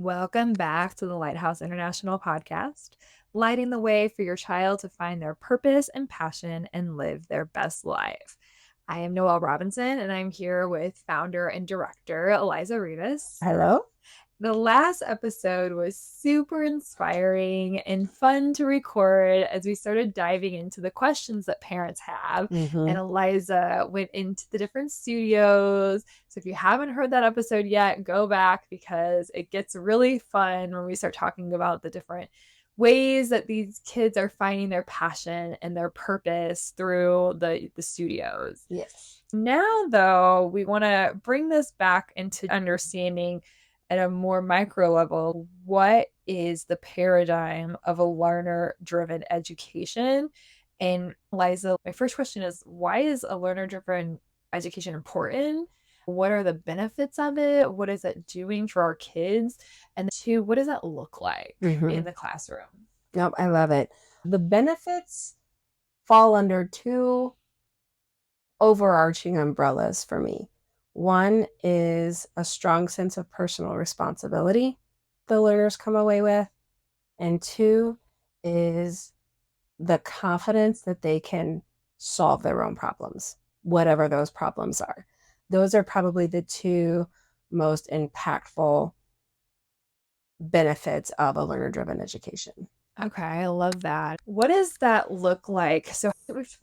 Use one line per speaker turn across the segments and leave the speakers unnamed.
Welcome back to the Lighthouse International podcast, lighting the way for your child to find their purpose and passion and live their best life. I am Noelle Robinson, and I'm here with founder and director Eliza Rivas.
Hello.
The last episode was super inspiring and fun to record as we started diving into the questions that parents have.
Mm-hmm.
And Eliza went into the different studios. So if you haven't heard that episode yet, go back because it gets really fun when we start talking about the different ways that these kids are finding their passion and their purpose through the studios.
Yes.
Now, though, we want to bring this back into understanding at a more micro level, what is the paradigm of a learner-driven education? And Liza, my first question is, why is a learner-driven education important? What are the benefits of it? What is it doing for our kids? And two, what does that look like in the classroom?
Nope, I love it. The benefits fall under two overarching umbrellas for me. One is a strong sense of personal responsibility the learners come away with. And two is the confidence that they can solve their own problems, whatever those problems are. Those are probably the two most impactful benefits of a learner-driven education.
Okay, I love that. What does that look like? So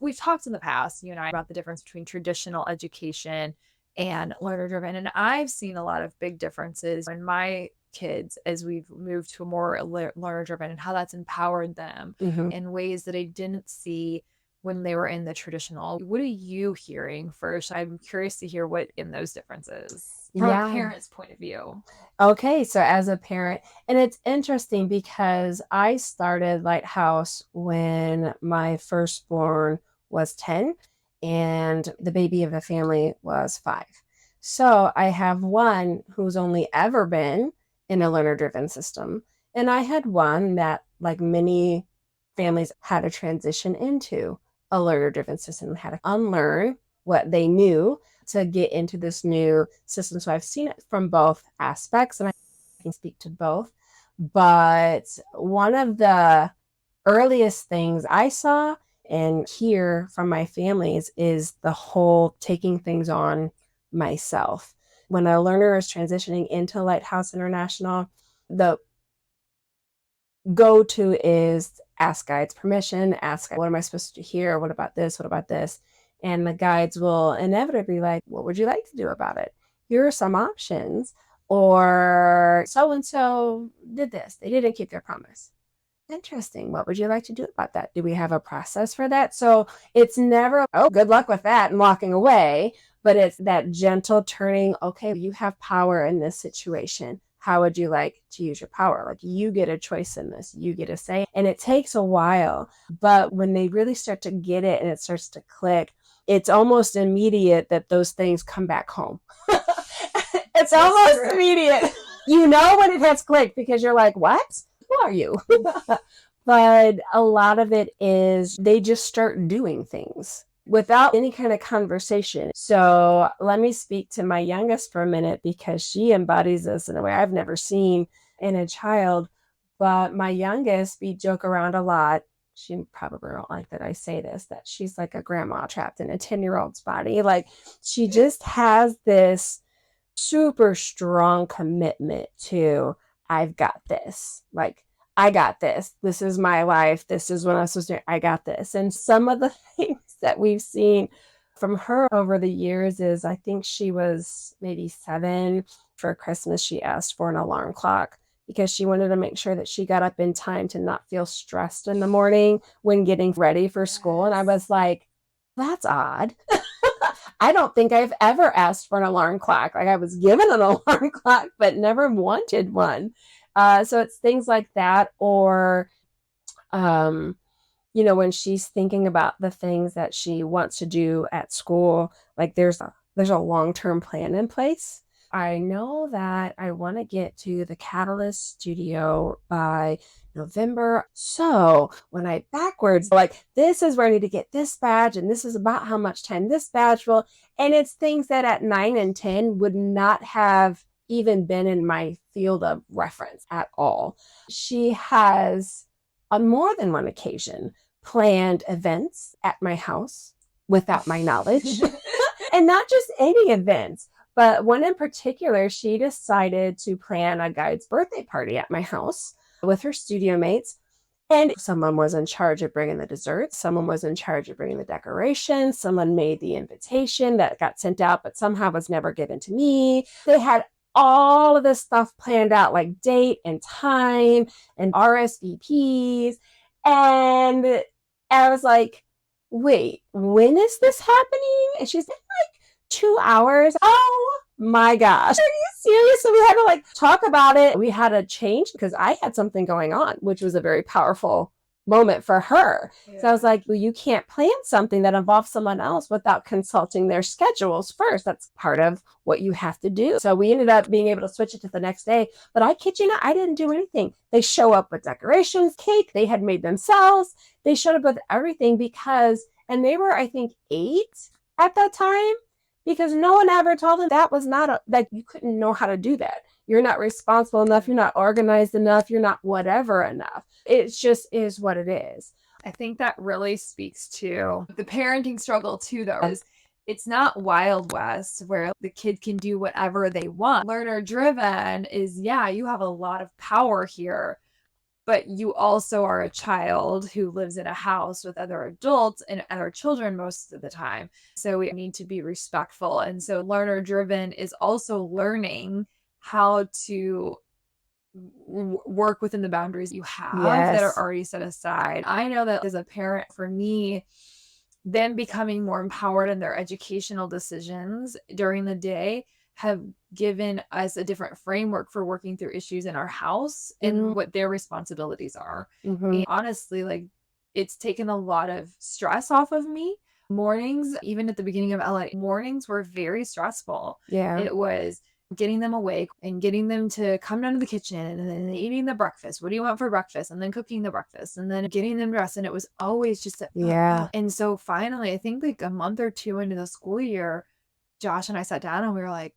we've talked in the past, you and I, about the difference between traditional education and learner driven. And I've seen a lot of big differences in my kids as we've moved to a more learner driven and how that's empowered them
Mm-hmm.
in ways that I didn't see when they were in the traditional. What are you hearing first? I'm curious to hear what in those differences from a parent's point of view.
Okay, so as a parent, and it's interesting because I started Lighthouse when my firstborn was 10 and the baby of the family was 5. So I have one who's only ever been in a learner-driven system, and I had one that, like many families, had to transition into a learner-driven system, had to unlearn what they knew to get into this new system. So I've seen it from both aspects and I can speak to both. But one of the earliest things I saw and hear from my families is the whole taking things on myself. When a learner is transitioning into Lighthouse International, the go-to is ask guides permission, ask, what am I supposed to do here? What about this? What about this? And the guides will inevitably be like, what would you like to do about it? Here are some options. Or so-and-so did this. They didn't keep their promise. Interesting. What would you like to do about that? Do we have a process for that? So it's never, oh, good luck with that and walking away, but it's that gentle turning, okay, you have power in this situation. How would you like to use your power? Like, you get a choice in this, you get a say. And it takes a while, but when they really start to get it and it starts to click, it's almost immediate that those things come back home. It's almost immediate. You know when it has clicked because you're like, what? Who are you? But a lot of it is they just start doing things without any kind of conversation. So let me speak to my youngest for a minute because she embodies this in a way I've never seen in a child. But my youngest, we joke around a lot. She probably don't like that I say this, that she's like a grandma trapped in a 10-year-old's body. Like, she just has this super strong commitment to, I've got this. Like, I got this. This is my life. This is what I'm supposed to do. I got this. And some of the things that we've seen from her over the years is, I think she was maybe 7. For Christmas, she asked for an alarm clock because she wanted to make sure that she got up in time to not feel stressed in the morning when getting ready for school. And I was like, that's odd. I don't think I've ever asked for an alarm clock. Like, I was given an alarm clock, but never wanted one. So it's things like that. Or, um, when she's thinking about the things that she wants to do at school, like there's a long-term plan in place. I know that I want to get to the Catalyst studio by November. So when I backwards, like, this is where I need to get this badge, and this is about how much time this badge will, and it's things that at 9 and 10 would not have even been in my field of reference at all. She has, on more than one occasion, planned events at my house without my knowledge. And not just any events, but one in particular, she decided to plan a guide's birthday party at my house with her studio mates. And someone was in charge of bringing the desserts. Someone was in charge of bringing the decorations. Someone made the invitation that got sent out, but somehow was never given to me. They had all of this stuff planned out, like date and time and RSVPs. And I was like, wait, when is this happening? And she's like, 2 hours. Oh my gosh. Are you serious? So we had to like talk about it. We had to change because I had something going on, which was a very powerful moment for her. Yeah. So I was like, well, you can't plan something that involves someone else without consulting their schedules first. That's part of what you have to do. So we ended up being able to switch it to the next day. But I kid you not, I didn't do anything. They show up with decorations, cake they had made themselves. They showed up with everything and they were, I think, 8 at that time, because no one ever told them that was not that you couldn't know how to do that. You're not responsible enough. You're not organized enough. You're not whatever enough. It just is what it is.
I think that really speaks to the parenting struggle too, though. It's not Wild West where the kid can do whatever they want. Learner driven is, yeah, you have a lot of power here, but you also are a child who lives in a house with other adults and other children most of the time. So we need to be respectful. And so learner driven is also learning how to work within the boundaries you have that are already set aside. I know that as a parent, for me, them becoming more empowered in their educational decisions during the day have given us a different framework for working through issues in our house and what their responsibilities are. And honestly, like, it's taken a lot of stress off of me. Mornings, even at the beginning of LA, mornings were very stressful.
Yeah.
It was getting them awake and getting them to come down to the kitchen and then eating the breakfast. What do you want for breakfast? And then cooking the breakfast and then getting them dressed. And it was always just And so finally, I think like a month or two into the school year, Josh and I sat down and we were like,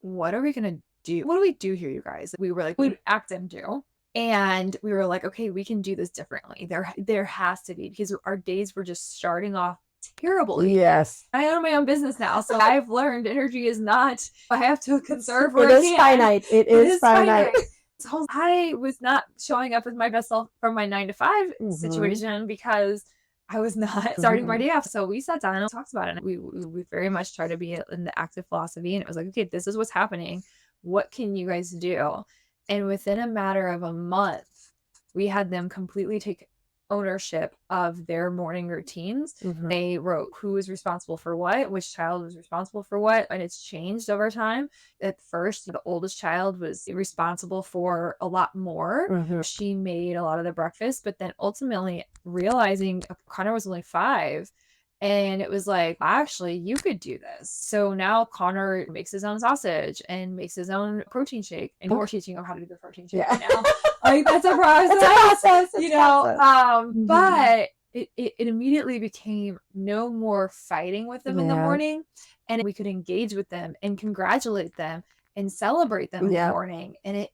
what are we going to do? What do we do here, you guys? We were like, we'd act into. And we were like, okay, we can do this differently. There has to be, because our days were just starting off terribly.
Yes.
I own my own business now, so I've learned energy is not, I have to conserve where
it is finite. It is finite.
So I was not showing up as my best self from my 9 to 5 situation because I was not starting my day off. So we sat down and talked about it. And we very much try to be in the active philosophy. And it was like, okay, this is what's happening. What can you guys do? And within a matter of a month, we had them completely take ownership of their morning routines. They wrote who was responsible for what, which child was responsible for what, and it's changed over time. At first, the oldest child was responsible for a lot more. She made a lot of the breakfast, but then ultimately realizing Connor was only 5. And it was like, actually, you could do this. So now Connor makes his own sausage and makes his own protein shake. And we're teaching him how to do the protein shake now. Like, that's a process.
It's a process.
You know, but it immediately became no more fighting with them in the morning. And we could engage with them and congratulate them and celebrate them in the morning. And it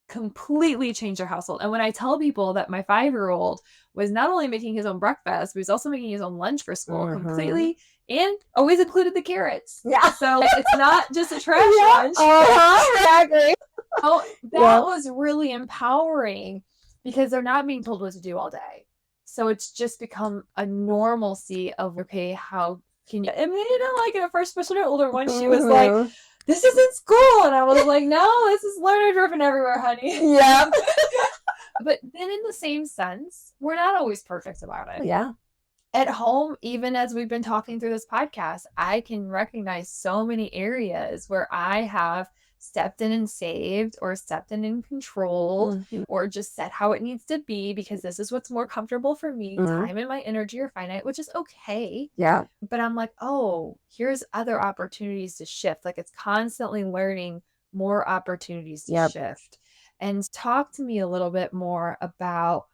completely changed our household. And when I tell people that my 5-year-old was not only making his own breakfast, but was also making his own lunch for school completely, and always included the carrots. Yeah. So it's not just a trash lunch.
Exactly.
Oh, that was really empowering because they're not being told what to do all day. So it's just become a normalcy of, okay, how can you, I mean, you know, like at first, especially an older one, she was like, this isn't school. And I was like, no, this is learner driven everywhere, honey.
Yeah.
But then in the same sense, we're not always perfect about it.
Yeah.
At home, even as we've been talking through this podcast, I can recognize so many areas where I have stepped in and saved, or stepped in and controlled, or just said how it needs to be because this is what's more comfortable for me. Time and my energy are finite, which is okay.
Yeah.
But I'm like, oh, here's other opportunities to shift. Like, it's constantly learning more opportunities to shift. And talk to me a little bit more about,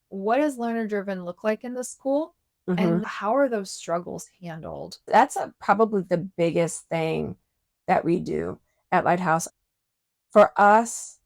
what does learner driven look like in the school? And how are those struggles handled?
That's probably the biggest thing that we do. at Lighthouse. For us,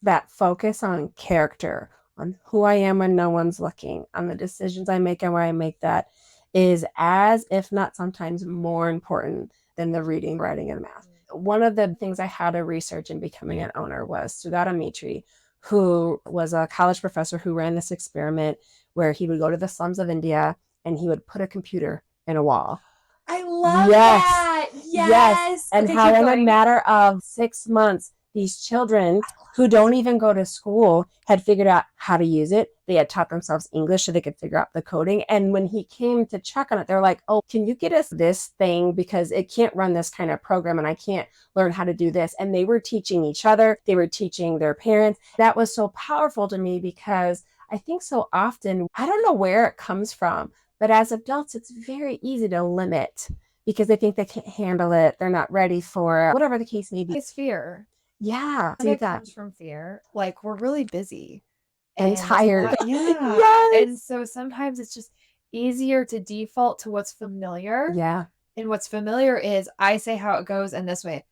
that focus on character, on who I am when no one's looking, on the decisions I make and where I make that is as, if not sometimes more important than the reading, writing, and math. One of the things I had to research in becoming an owner was Sugata Mitri, who was a college professor who ran this experiment where he would go to the slums of India and he would put a computer in a wall.
I love
Yes.
that.
Yes. And
Okay,
how
keep
in a
going.
matter of 6 months, these children who don't even go to school had figured out how to use it. They had taught themselves English so they could figure out the coding. And when he came to check on it, they're like, oh, can you get us this thing? Because it can't run this kind of program and I can't learn how to do this. And they were teaching each other, they were teaching their parents. That was so powerful to me because I think so often, I don't know where it comes from, but as adults, it's very easy to limit because they think they can't handle it. They're not ready for it, whatever the case may be.
It's fear.
Yeah,
And
see
it
that.
comes from fear. Like we're really busy
And
and there's a
tired.
lot, yeah. And
Yes.
so sometimes it's just easier to default to what's familiar.
Yeah.
And what's familiar is I say how it goes in this way.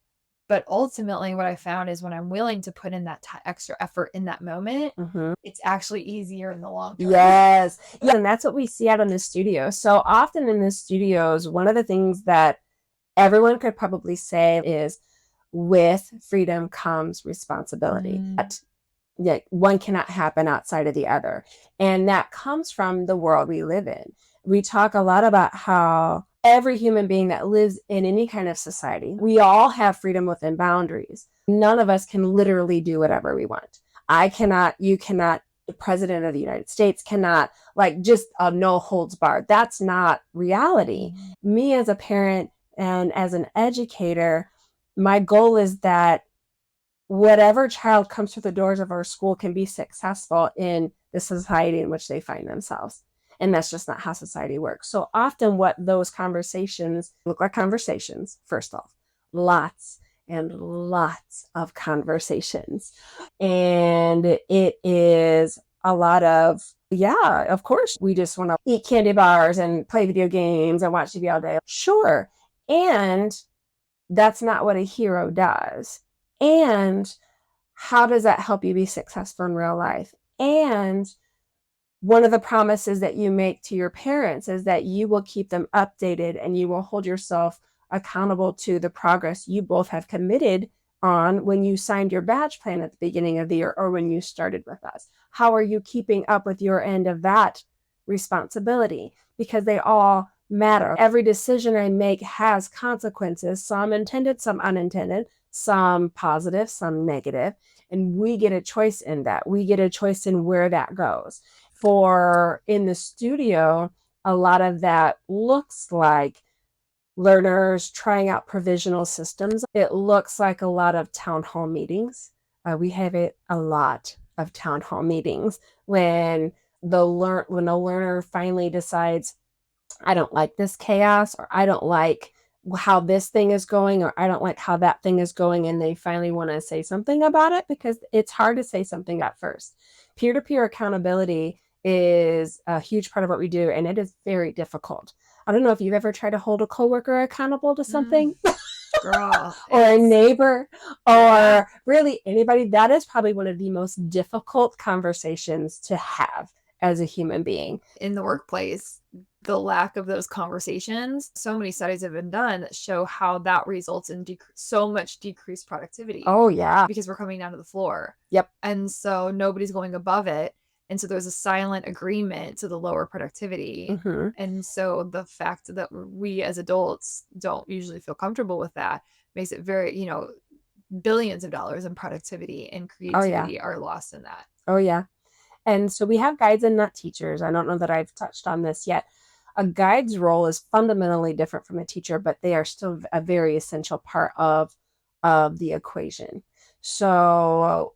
But ultimately, what I found is when I'm willing to put in that extra effort in that moment, it's actually easier in the long term.
Yes. Yeah. And that's what we see out in the studio. So often in the studios, one of the things that everyone could probably say is with freedom comes responsibility. But yeah, one cannot happen outside of the other. And that comes from the world we live in. We talk a lot about how every human being that lives in any kind of society, we all have freedom within boundaries. None of us can literally do whatever we want. I cannot, you cannot, the president of the United States cannot, like just a no holds barred. That's not reality. Me as a parent and as an educator, my goal is that whatever child comes through the doors of our school can be successful in the society in which they find themselves. And that's just not how society works. So often, what those conversations look like conversations, first off, lots and lots of conversations. And it is a lot of, yeah, of course, we just want to eat candy bars and play video games and watch TV all day. Sure. And that's not what a hero does. And how does that help you be successful in real life? And one of the promises that you make to your parents is that you will keep them updated and you will hold yourself accountable to the progress you both have committed on when you signed your badge plan at the beginning of the year or when you started with us. How are you keeping up with your end of that responsibility? Because they all matter. Every decision I make has consequences, some intended, some unintended, some positive, some negative, and we get a choice in that. We get a choice in where that goes. For in the studio, a lot of that looks like learners trying out provisional systems. It looks like a lot of town hall meetings. We have a lot of town hall meetings when when a learner finally decides, I don't like this chaos, or I don't like how this thing is going, or I don't like how that thing is going, and they finally want to say something about it because it's hard to say something at first. Peer-to-peer accountability is a huge part of what we do, and it is very difficult. I don't know if you've ever tried to hold a coworker accountable to something.
Girl.
Or a neighbor, or really anybody. That is probably one of the most difficult conversations to have as a human being.
In the workplace, the lack of those conversations, so many studies have been done that show how that results in so much decreased productivity.
Oh, yeah.
Because we're coming down to the floor.
Yep.
And so nobody's going above it. And so there's a silent agreement to the lower productivity. And so the fact that we as adults don't usually feel comfortable with that makes it very, billions of dollars in productivity and creativity are lost in that.
Oh, yeah. And so we have guides and not teachers. I don't know that I've touched on this yet. A guide's role is fundamentally different from a teacher, but they are still a very essential part of the equation. So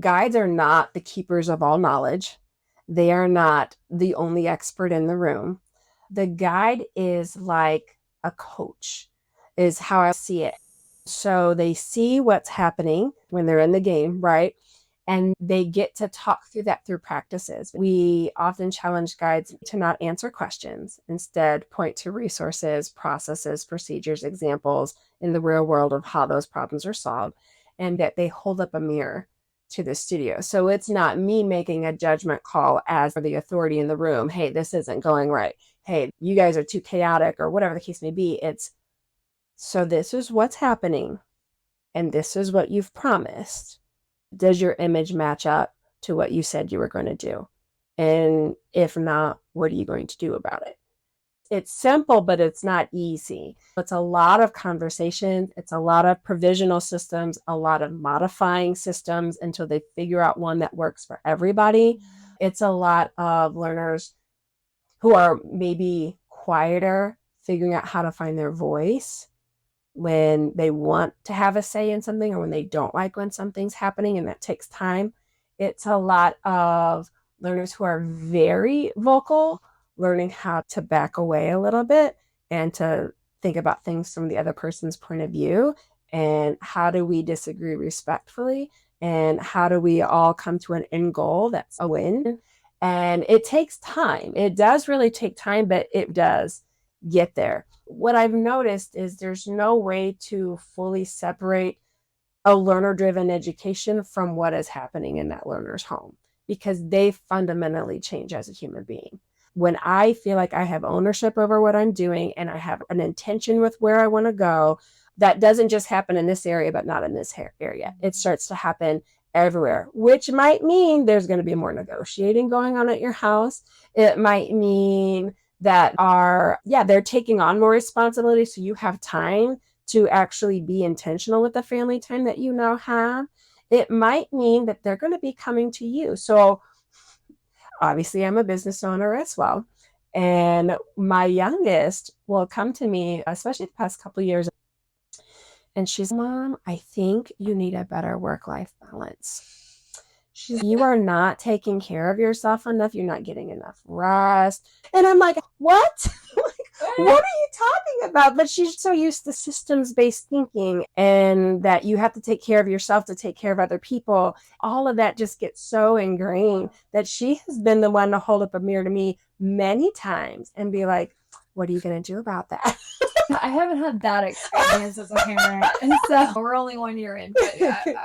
guides are not the keepers of all knowledge. They are not the only expert in the room. The guide is like a coach, is how I see it. So they see what's happening when they're in the game, right? And they get to talk through that through practices. We often challenge guides to not answer questions, instead, point to resources, processes, procedures, examples in the real world of how those problems are solved, and that they hold up a mirror to the studio. So it's not me making a judgment call as the authority in the room. Hey, this isn't going right. Hey, you guys are too chaotic, or whatever the case may be. It's so this is what's happening, and this is what you've promised. Does your image match up to what you said you were going to do? And if not, what are you going to do about it? It's simple, but it's not easy. It's a lot of conversation. It's a lot of provisional systems, a lot of modifying systems until they figure out one that works for everybody. It's a lot of learners who are maybe quieter, figuring out how to find their voice when they want to have a say in something or when they don't like when something's happening, and that takes time. It's a lot of learners who are very vocal, learning how to back away a little bit and to think about things from the other person's point of view. And how do we disagree respectfully? And how do we all come to an end goal that's a win? And it takes time. It does really take time, but it does get there. What I've noticed is there's no way to fully separate a learner driven education from what is happening in that learner's home, because they fundamentally change as a human being. When I feel like I have ownership over what I'm doing and I have an intention with where I want to go, that doesn't just happen in this area, but not in this area. It starts to happen everywhere, which might mean there's going to be more negotiating going on at your house. It might mean that they're taking on more responsibility. So you have time to actually be intentional with the family time that you now have. It might mean that they're going to be coming to you. So obviously, I'm a business owner as well. And my youngest will come to me, especially the past couple of years, and she's, Mom, I think you need a better work-life balance. You are not taking care of yourself enough. You're not getting enough rest. And I'm like, what? What are you talking about? But she's so used to systems-based thinking and that you have to take care of yourself to take care of other people. All of that just gets so ingrained that she has been the one to hold up a mirror to me many times and be like, what are you going to do about that?
I haven't had that experience as a parent, and so we're only 1 year in,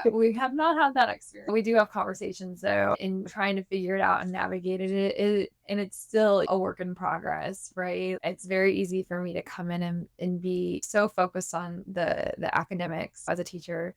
but we have not had that experience. We do have conversations though, in trying to figure it out and navigate it, and it's still a work in progress, right? It's very easy for me to come in and be so focused on the academics as a teacher.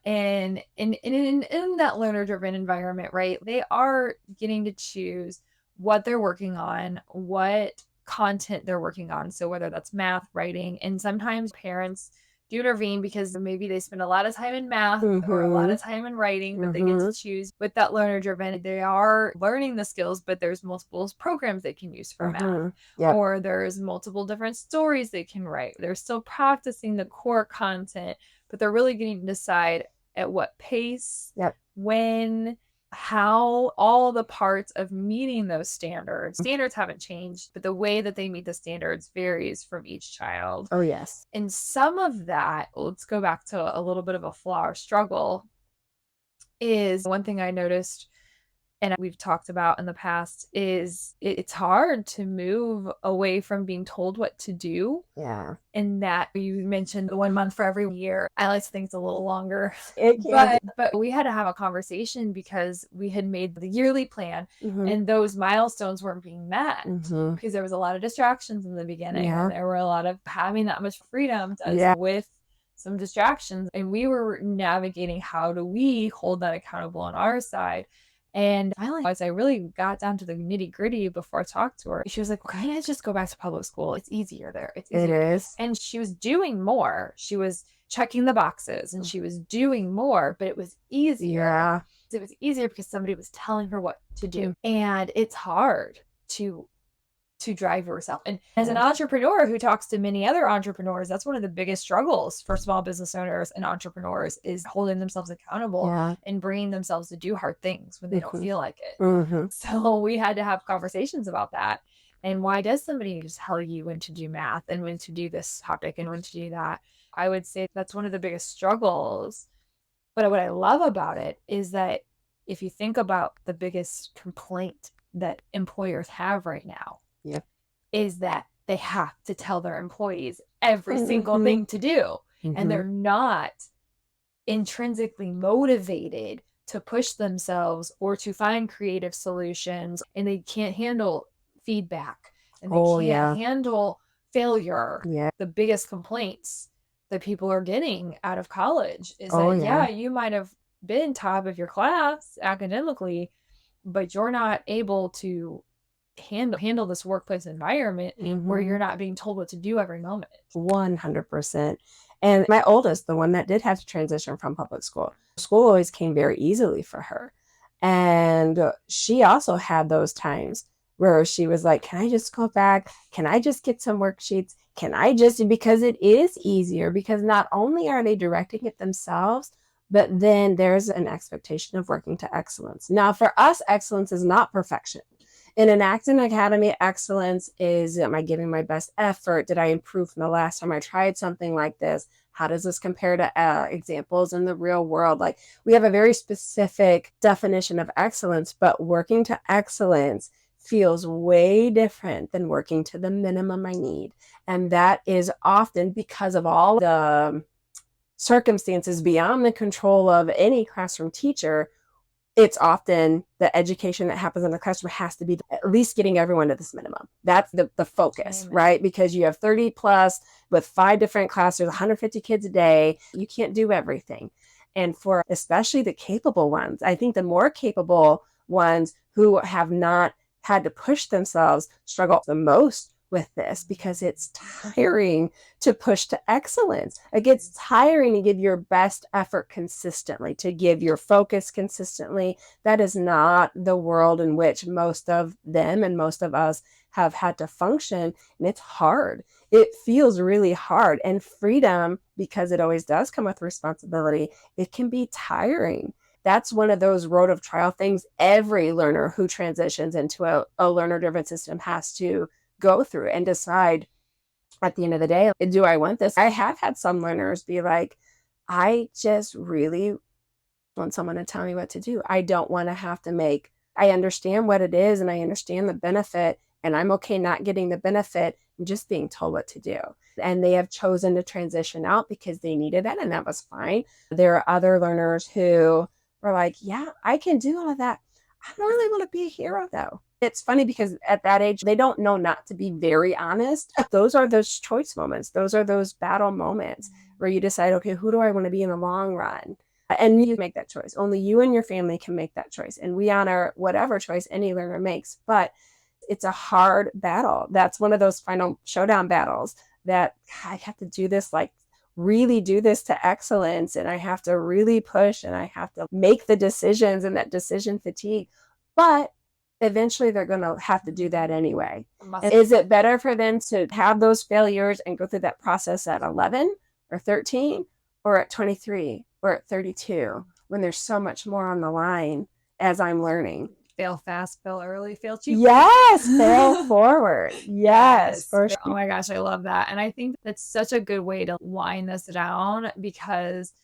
And in that learner-driven environment, right? They are getting to choose what they're working on, what content they're working on. So whether that's math, writing, and sometimes parents do intervene because maybe they spend a lot of time in math or a lot of time in writing, but they get to choose. With that learner driven, they are learning the skills, but there's multiple programs they can use for math.
Yep.
Or there's multiple different stories they can write. They're still practicing the core content, but they're really getting to decide at what pace,
Yep.
when, how, all the parts of meeting those standards. Standards haven't changed, but the way that they meet the standards varies from each child.
Oh, yes.
And some of that, let's go back to a little bit of a flaw or struggle, is one thing I noticed and we've talked about in the past is it's hard to move away from being told what to do.
Yeah.
And that you mentioned the 1 month for every year. I like to think it's a little longer.
It can.
But we had to have a conversation because we had made the yearly plan and those milestones weren't being met because there was a lot of distractions in the beginning. And there were a lot of having that much freedom with some distractions. And we were navigating how do we hold that accountable on our side. And finally, as I really got down to the nitty gritty before I talked to her, she was like, well, can't I just go back to public school? It's easier there. It's easier.
It is.
And she was doing more. She was checking the boxes and she was doing more, but it was easier.
Yeah.
It was easier because somebody was telling her what to do. And it's hard to drive yourself. And as an entrepreneur who talks to many other entrepreneurs, that's one of the biggest struggles for small business owners and entrepreneurs is holding themselves accountable and bringing themselves to do hard things when they don't feel like it. So we had to have conversations about that. And why does somebody just tell you when to do math and when to do this topic and when to do that? I would say that's one of the biggest struggles. But what I love about it is that if you think about the biggest complaint that employers have right now,
Yeah.
is that they have to tell their employees every single
Mm-hmm.
thing to do. And
Mm-hmm.
they're not intrinsically motivated to push themselves or to find creative solutions. And they can't handle feedback and they
Oh,
can't
yeah.
handle failure.
Yeah.
The biggest complaints that people are getting out of college is
Oh,
that,
yeah.
yeah, you might have been top of your class academically, but you're not able to handle this workplace environment where
Mm-hmm.
you're not being told what to do every moment.
100%. And my oldest, the one that did have to transition from public school always came very easily for her. And she also had those times where she was like, can I just go back? Can I just get some worksheets? Can I just, because it is easier, because not only are they directing it themselves, but then there's an expectation of working to excellence. Now, for us, excellence is not perfection. In an acting academy, excellence is, am I giving my best effort? Did I improve from the last time I tried something like this? How does this compare to examples in the real world? Like, we have a very specific definition of excellence, but working to excellence feels way different than working to the minimum I need. And that is often because of all the circumstances beyond the control of any classroom teacher. It's often the education that happens in the classroom has to be at least getting everyone to this minimum. That's the focus,
Amen.
right? Because you have 30 plus with 5 different classes, 150 kids a day. You can't do everything. And for especially the capable ones, I think the more capable ones who have not had to push themselves struggle the most with this because it's tiring to push to excellence. It gets tiring to give your best effort consistently, to give your focus consistently. That is not the world in which most of them and most of us have had to function. And it's hard. It feels really hard. And freedom, because it always does come with responsibility, it can be tiring. That's one of those road of trial things every learner who transitions into a learner driven system has to go through and decide at the end of the day, do I want this? I have had some learners be like, I just really want someone to tell me what to do. I don't want to have to I understand what it is and I understand the benefit, and I'm okay not getting the benefit and just being told what to do. And they have chosen to transition out because they needed it, and that was fine. There are other learners who were like, yeah, I can do all of that. I don't really want to be a hero though. It's funny because at that age, they don't know not to be very honest. Those are those choice moments. Those are those battle moments where you decide, okay, who do I want to be in the long run? And you make that choice. Only you and your family can make that choice. And we honor whatever choice any learner makes. But it's a hard battle. That's one of those final showdown battles that I have to do this, like really do this to excellence. And I have to really push and I have to make the decisions and that decision fatigue. But eventually they're going to have to do that anyway. Is it better for them to have those failures and go through that process at 11 or 13 or at 23 or at 32 when there's so much more on the line as I'm learning?
Fail fast, fail early, fail cheap.
Yes, fail forward. Yes, for sure.
Oh my gosh, I love that. And I think that's such a good way to wind this down because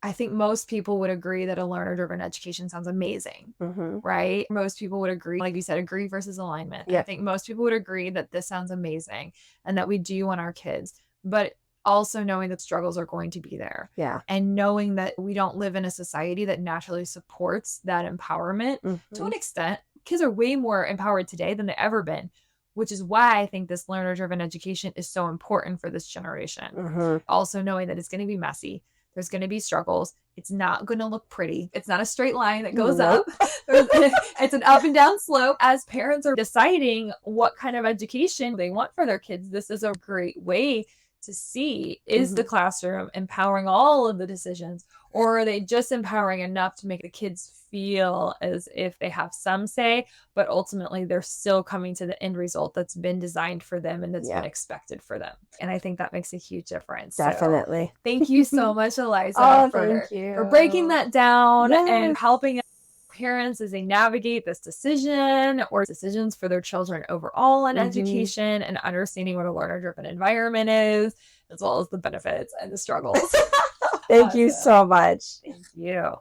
I think most people would agree that a learner driven education sounds amazing, right? Most people would agree, like you said, agree versus alignment. Yeah. I think most people would agree that this sounds amazing and that we do want our kids, but also knowing that struggles are going to be there.
Yeah.
And knowing that we don't live in a society that naturally supports that empowerment to an extent. Kids are way more empowered today than they've ever been, which is why I think this learner driven education is so important for this generation. Also knowing that it's going to be messy. There's going to be struggles. It's not going to look pretty. It's not a straight line that goes up. It's an up and down slope. As parents are deciding what kind of education they want for their kids, this is a great way to see, is the classroom empowering all of the decisions, or are they just empowering enough to make the kids feel as if they have some say, but ultimately they're still coming to the end result that's been designed for them and that's been expected for them. And I think that makes a huge difference.
Definitely.
So, thank you so much, Eliza, for breaking that down and helping parents as they navigate this decision or decisions for their children overall in education and understanding what a learner-driven environment is, as well as the benefits and the struggles.
Thank you so much.
Thank you.